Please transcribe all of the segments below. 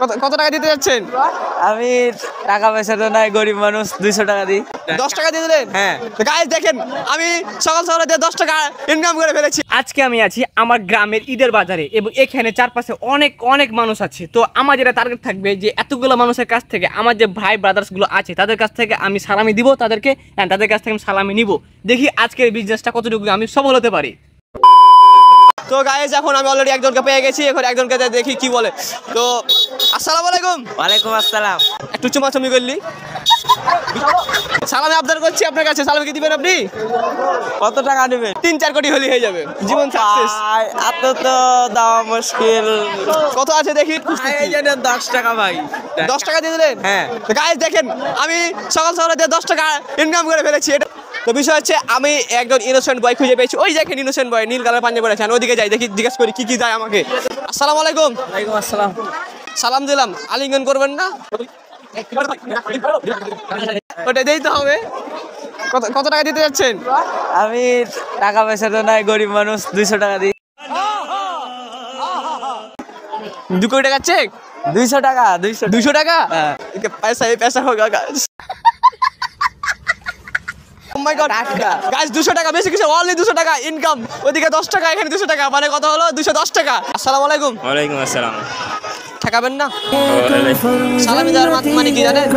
কত টাকা দিতে যাচ্ছেন? আমি টাকা পয়সা তো নাই, গরিব মানুষ, 200 টাকা দিই। 10 টাকা দিয়ে দিলেন? হ্যাঁ। গাইস দেখেন আমি সকাল সকালে 10 টাকা ইনকাম করে ফেলেছি। আজকে আমি আছি আমার গ্রামের ঈদের বাজারে এবং এখানে চারপাশে অনেক অনেক মানুষ আছে। তো আমার যেটা টার্গেট থাকবে যে এতগুলো মানুষের কাছ থেকে আমার যে ভাই ব্রাদার্সগুলো আছে তাদের কাছ থেকে আমি সালামি দিব তাদেরকে, তাদের কাছ থেকে আমি সালামি নিব। দেখি আজকের বিজনেসটা কতটুকু আমি সফল হতে পারি। তো গাইস এখন আমি অলরেডি একজনকে পেয়ে গেছি, এখন একজনকে দেখি কি বলে। তো আসসালামু আলাইকুম। ওয়ালাইকুম আসসালাম। একটু চুমাচুমি করলি। সালামি আবদার করছি আপনার কাছে, সালামি কি দিবেন আপনি? কত টাকা নেবেন? 3-4 কোটি হলেই হয়ে যাবে, জীবন সাকসেস। এত তো দেওয়া মুশকিল। কত আছে দেখি। 10 টাকা ভাই। 10 টাকা দিয়ে দিলেন? হ্যাঁ। গাইস দেখেন আমি সকাল সকালে 10 টাকা ইনকাম করে ফেলেছি। এটা তো বিষয় হচ্ছে আমি একজন ইনোসেন্ট বয় খুঁজে পেয়েছি। ওই দেখেন ইনোসেন্ট বয়, নীল কালার পাঞ্জাবি পরে আছেন, ওদিকে যাই দেখি, জিজ্ঞেস করি কি কি দেয় আমাকে। আসসালামু আলাইকুম। ওয়ালাইকুম আসসালাম। সালাম দিলাম, আলিঙ্গন করবেন না? ওটা দিতে হবে। কত টাকা দিতে যাচ্ছেন? আমি টাকা পয়সা তো নাই, গরিব মানুষ, 200 টাকা দিই। 2 কোটি টাকা চেক? 200 টাকা। 200 টাকা? হ্যাঁ। पैसा ही पैसा होगा guys. Oh my god guys 200 টাকা বেশি কিছু, অনলি 200 টাকা ইনকাম। ওদিকে 10 টাকা, এখানে 200 টাকা, মানে কত হলো? 210 টাকা। আসসালামু আলাইকুম। ওয়ালাইকুম আসসালাম। ঠকাবেন না? সালামি দেওয়ার মানে কি জানেন?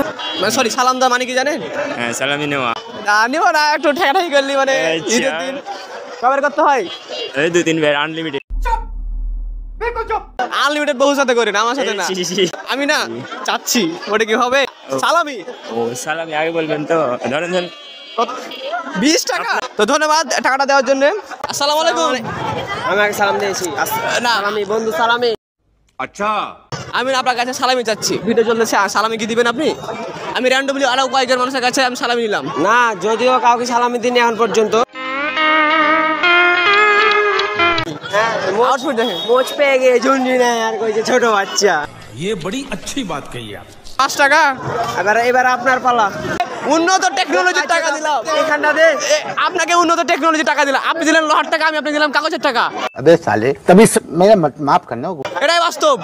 সরি, সালাম দেওয়ার মানে কি জানেন? হ্যাঁ, সালামি নেওয়া। নিব না, একটু ঠেকাঠাকি করলি মানে আচ্ছা। ঈদের দিন কবে করতে হয়? এই 2-3 বার আনলিমিটেড। আনলিমিটেড বহু সাথে করেন, আমার সাথে না। আমি না চাচ্ছি ওটা কি হবে সালামি। ও সালামি আগে বলবেন তো। ধরেন 20 টাকা। তো ধন্যবাদ টাকাটা দেওয়ার জন্য। আসসালামু আলাইকুম। আমি আগে সালাম দিয়েছি। না আমি বন্ধু সালামি। আচ্ছা, আমি আপনার কাছে সালামি চাচ্ছি, ভিডিও চলতেছে, সালামি কি দিবেন আপনি? আমি র্যান্ডমলি আরো কয়েকজন মানুষের কাছে আমি সালামি নিলাম। না, যদিও কাউকে সালামি দিইনি এখন পর্যন্ত। আউটফিট দেখেন, মোচ পেয়ে গিয়ে ঝুনঝি নেয় আর কইছে ছোট বাচ্চা। ये बड़ी अच्छी बात कही आप। 5 টাকা। এবার আপনার পালা। উন্নত টেকনোলজির টাকা দিলাম। এখানটা দে। আপনাকে উন্নত টেকনোলজির টাকা দিলাম, আপনি দিলেন লোহার টাকা, আমি আপনি দিলাম কাগজের টাকা। अबे साले तभी मेरा माफ करना। এটাই বাস্তব।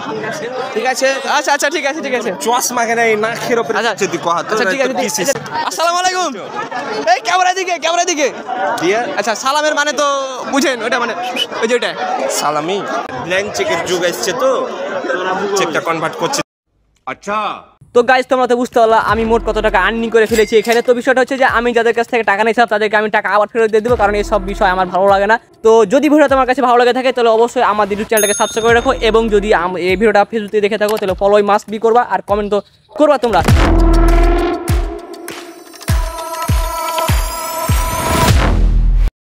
ঠিক আছে। আচ্ছা আচ্ছা ঠিক আছে ঠিক আছে। চশমা কেন এই নাকের উপরে আচ্ছা যদি কহা তো। আচ্ছা ঠিক আছে। আসসালামু আলাইকুম। এই ক্যামেরা দিকে দিয়ে আচ্ছা সালামের মানে তো বুঝেন, ওটা মানে ওই যে ওটা সালামি। ব্ল্যাঙ্ক চেকের যুগ আসছে তো, চেকটা কনভার্ট করছে। আচ্ছা। তো গাইস তোমরা তো বুঝতে পারলা আমি মোট কত টাকা আর্নিং করে ফেলেছি এখানে। তো বিষয়টা হচ্ছে যে আমি যাদের কাছ থেকে টাকা নিয়েছিলাম তাদেরকে আমি টাকা আবার ফেরত দিয়ে দেবো, কারণ এই সব বিষয় আমার ভালো লাগে না। তো যদি ভিডিওটা তোমার কাছে ভালো লাগে থাকে তাহলে অবশ্যই আমার ইউটিউব চ্যানেলটাকে সাবস্ক্রাইব করে রাখো, এবং যদি এই ভিডিওটা ফেসবুকে দেখে থাকো তাহলে ফলোই মাস্ট বি করবা, আর কমেন্ট তো করবা তোমরা।